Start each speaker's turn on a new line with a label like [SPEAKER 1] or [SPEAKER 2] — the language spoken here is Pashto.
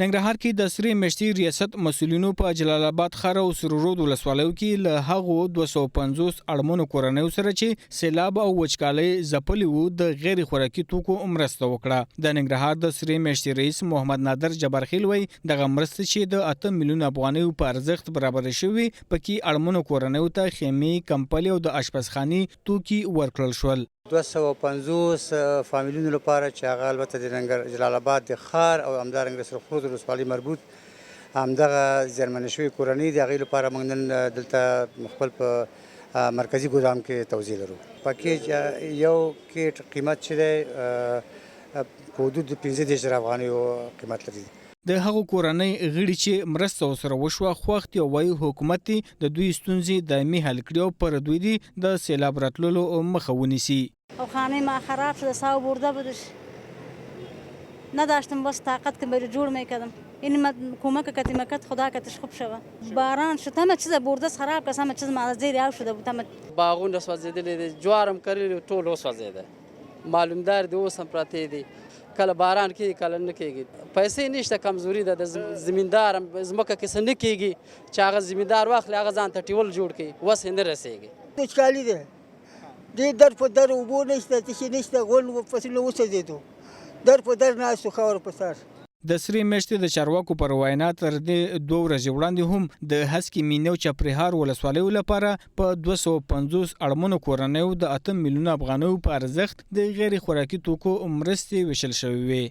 [SPEAKER 1] ننګرهار کې د سرې میاشتې ریاست مسؤلینو په جلال آباد ښار او سرورود ولسوالیو کې له هغو 250 اړمنو کورنیو سره چې سیلاب او وچکالۍ ځپلي وو د غیر خوراکي توکو مرسته وکړه. د ننګرهار د سرې میاشتې رئیس محمد نادر جبارخیل وایي دغه مرسته چې د 8 میلیونه افغانیو په ارزښت برابر شوي پکې اړمنو کورنیو ته خیمې، کمپلې او د اشپزخانې توکي ورکړل شول.
[SPEAKER 2] 250 فامیلونو لپاره چې هغه البته د جلال آباد د ښار او همدارنګه د سرخود ولسوالۍ مربوط همدغه زیانمنې شوې کورنۍ د هغې لپاره موږ نن دلته خپل په مرکزي ګودام کې توزیع لرو. پکیج یو کیټ قیمت چې دی په حدود 15,000 افغانیو قیمت لري.
[SPEAKER 1] د هغو کورنۍ غړي چې مرسته ورسره وشوه خوښ دي او وایي حکومت د دوی ستونزې دایمي حل کړي او پر دوی دي د سیلاب راتللو مخه ونیسي.
[SPEAKER 3] او خانه ما خراب شده ساو برده بودش نداشتم بس طاقت که بری جور میکردم این کمک کتی مکت خدا کتش خوب شوه. باران شد همه چیز برده خراب کس همه چیز ما زیر آب شده بود.
[SPEAKER 4] باغون سوځیدلې دي، جوارم کرلی ټول وسوځیده، معلومدار دی اوس هم پراته دي، کله باران کېږي کله نه کېږي. پیسې نشته، کمزوري ده د زمیندار ځمکه کې څه نه کېږي چې هغه زمیندار واخلي هغه ځان ته ټیول جوړ کړي، وس یې نه رسېږي.
[SPEAKER 5] وچکالي ده، دې در په در اوبه نشته، څه شی نشته، غونډ فصلونه وسوځېدو، در په در ناست و خاوره په سر.
[SPEAKER 1] د سرې میاشتې د چارواکو پر وینا تر دې 2 ورځې وړاندې هم د هسکې مینو چپرهار ولسوالیو لپاره په 250 اړمنو کورنیو د 8 میلیونه افغانیو په ارزښت د غیر خوراکي توکو مرستې ویشل شوې وې.